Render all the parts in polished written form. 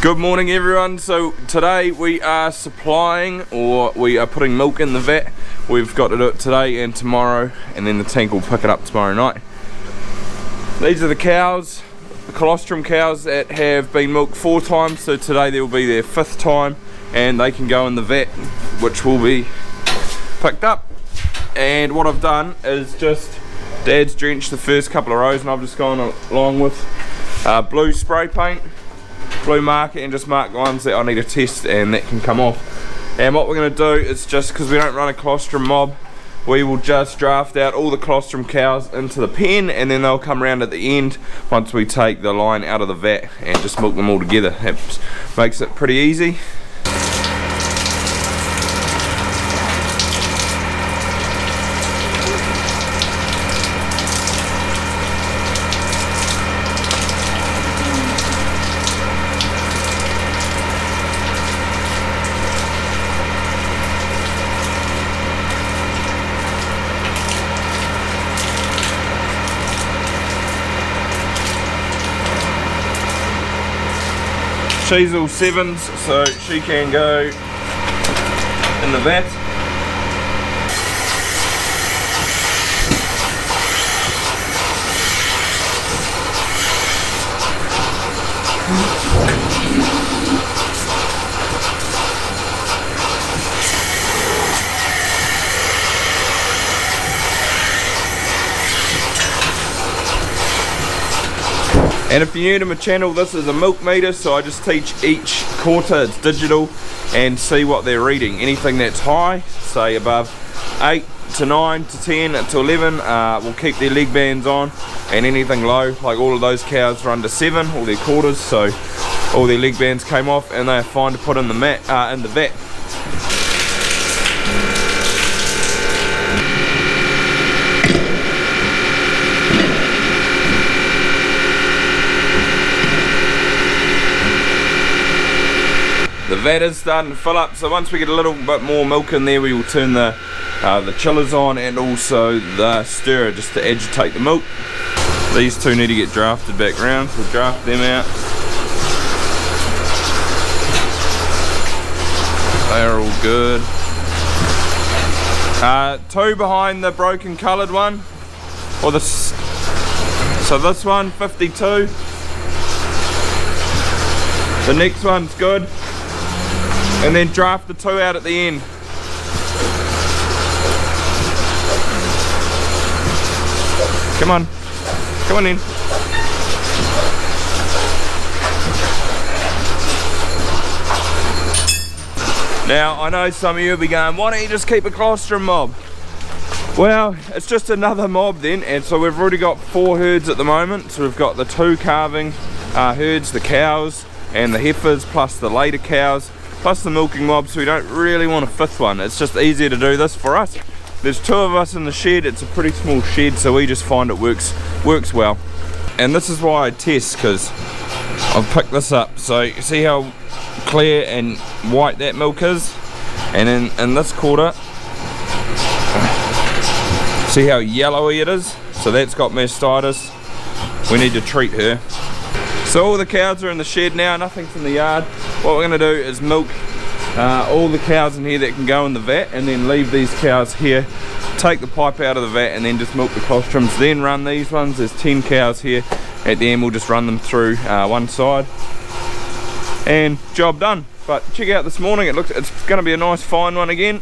Good morning everyone. So today we are supplying, or we are putting milk in the vat. We've got to do it today and tomorrow, and then the tank will pick it up tomorrow night. These are the cows, the colostrum cows that have been milked 4 times, so today they will be their 5th time and they can go in the vat, which will be picked up. And what I've done is just, Dad's drenched the first couple of rows and I've just gone along with blue spray paint, blue marker, and just mark the ones that I need to test and that can come off. And what we're going to do is, just because we don't run a colostrum mob, we will just draft out all the colostrum cows into the pen, and then they'll come around at the end once we take the line out of the vat and just milk them all together. It makes it pretty easy. She's all 7s, so she can go in the vat. And if you're new to my channel, this is a milk meter, so I just teach each quarter, it's digital, and see what they're reading. Anything that's high, say above 8 to 9 to 10 to 11, will keep their leg bands on, and anything low, like all of those cows are under 7, all their quarters, so all their leg bands came off and they are fine to put in the vat. The vat is starting to fill up, so once we get a little bit more milk in there, we will turn the chillers on and also the stirrer just to agitate the milk. These two need to get drafted back round, so we'll draft them out. They're all good. 2 behind the broken coloured one, or this. So this one, 52. The next one's good. And then draft the 2 out at the end. Come on in. Now I know some of you will be going, why don't you just keep a colostrum mob? Well, it's just another mob then, and so we've already got 4 herds at the moment. So we've got the 2 calving herds, the cows and the heifers, plus the later cows, plus the milking mob, so we don't really want a 5th one. It's just easier to do this for us. There's 2 of us in the shed. It's a pretty small shed, so we just find it works well. And this is why I test, because I've picked this up. So you see how clear and white that milk is, and in this quarter, see how yellowy it is? So that's got mastitis. We need to treat her. So all the cows are in the shed now, nothing's in the yard. What we're going to do is milk all the cows in here that can go in the vat, and then leave these cows here, take the pipe out of the vat, and then just milk the colostrums, then run these ones. There's 10 cows here. At the end we'll just run them through one side, and job done. But check out this morning, it's going to be a nice fine one again.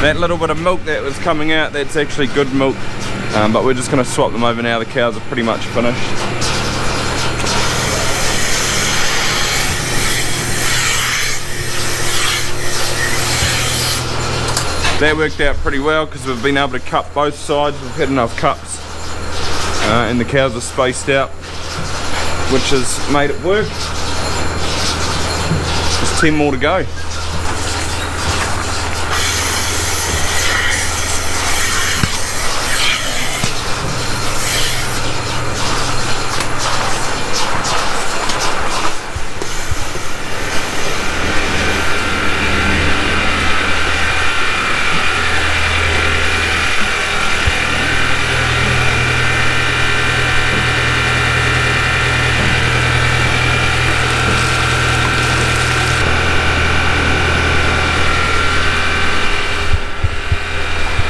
That little bit of milk that was coming out, that's actually good milk, but we're just going to swap them over now. The cows are pretty much finished. That worked out pretty well because we've been able to cup both sides. We've had enough cups and the cows are spaced out, which has made it work. Just 10 more to go.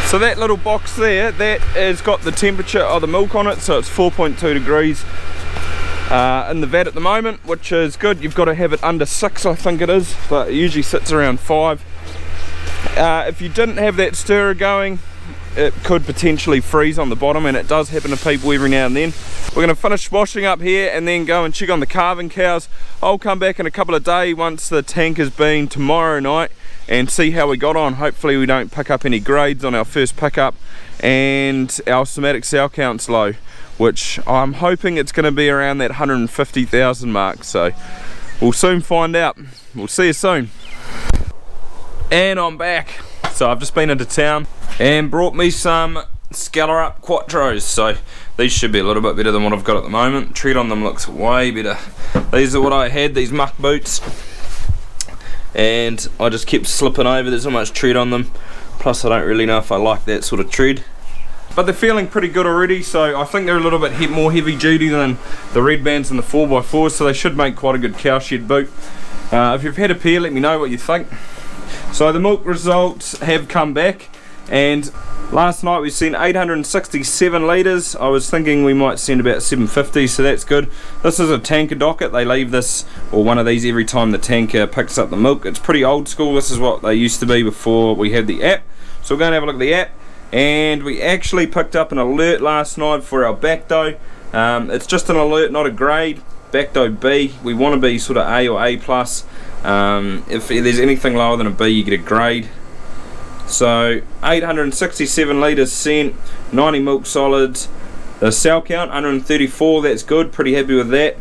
So that little box there, that has got the temperature of the milk on it, so it's 4.2 degrees in the vat at the moment, which is good. You've got to have it under 6, I think it is, but it usually sits around 5. If you didn't have that stirrer going, it could potentially freeze on the bottom, and it does happen to people every now and then. We're going to finish washing up here and then go and check on the calving cows. I'll come back in a couple of days once the tank has been tomorrow night and see how we got on. Hopefully we don't pick up any grades on our first pickup, and our somatic sow count's low, which I'm hoping it's going to be around that 150,000 mark, so we'll soon find out. We'll see you soon. And I'm back. So I've just been into town and brought me some Scalar Up Quattros, so these should be a little bit better than what I've got at the moment. Tread on them looks way better. These are what I had, these muck boots, and I just kept slipping over. There's not much tread on them, plus I don't really know if I like that sort of tread, but they're feeling pretty good already. So I think they're a little bit more heavy duty than the red bands and the 4x4s, so they should make quite a good cowshed boot. If you've had a pair, let me know what you think. So the milk results have come back, and last night we sent 867 litres. I was thinking we might send about 750, so that's good. This is a tanker docket. They leave this, or one of these, every time the tanker picks up the milk. It's pretty old school. This is what they used to be before we had the app. So we're going to have a look at the app, and we actually picked up an alert last night for our back dough. It's just an alert, not a grade. Back dough B. We want to be sort of A or A plus. If there's anything lower than a B, you get a grade. So 867 litres sent, 90 milk solids. The cell count 134, that's good, pretty happy with that,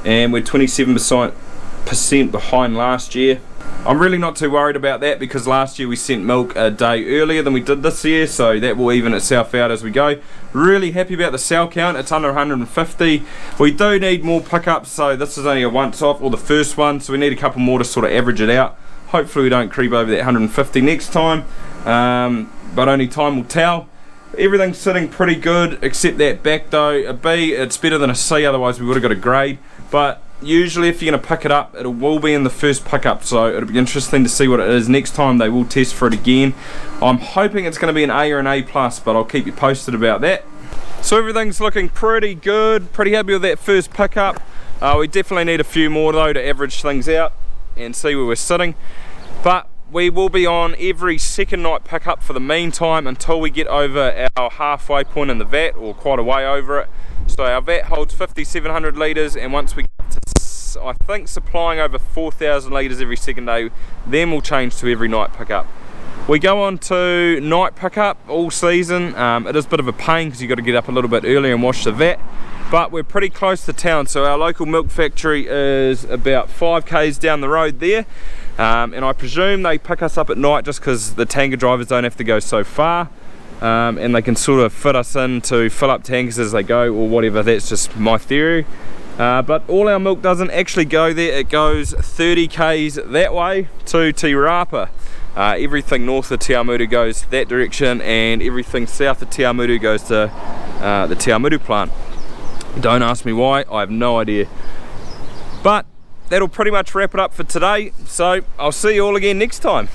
and we're 27% behind last year. I'm really not too worried about that, because last year we sent milk a day earlier than we did this year, so that will even itself out as we go. Really happy about the cell count. It's under 150. We do need more pickups, so this is only a once off, or the first one, so we need a couple more to sort of average it out. Hopefully we don't creep over that 150 next time, but only time will tell. Everything's sitting pretty good except that back dough. A B, it's better than a C, otherwise we would have got a grade, but usually if you're going to pick it up, it will be in the first pickup, so it'll be interesting to see what it is. Next time they will test for it again. I'm hoping it's going to be an A or an A plus, but I'll keep you posted about that. So everything's looking pretty good, pretty happy with that first pickup. We definitely need a few more though to average things out and see where we're sitting, but we will be on every second night pickup for the meantime until we get over our halfway point in the vat, or quite a way over it. So our vat holds 5,700 litres, and once we get to, I think, supplying over 4,000 litres every second day, then we'll change to every night pickup. We go on to night pickup all season. It is a bit of a pain because you've got to get up a little bit earlier and wash the vat, but we're pretty close to town. So our local milk factory is about 5 k's down the road there, and I presume they pick us up at night just because the tanker drivers don't have to go so far. And they can sort of fit us in to fill up tankers as they go, or whatever. That's just my theory, but all our milk doesn't actually go there. It goes 30 k's that way to Te Rapa. Everything north of Te Awamutu goes that direction, and everything south of Te Awamutu goes to the Te Awamutu plant. Don't ask me why, I have no idea. But that'll pretty much wrap it up for today, so I'll see you all again next time.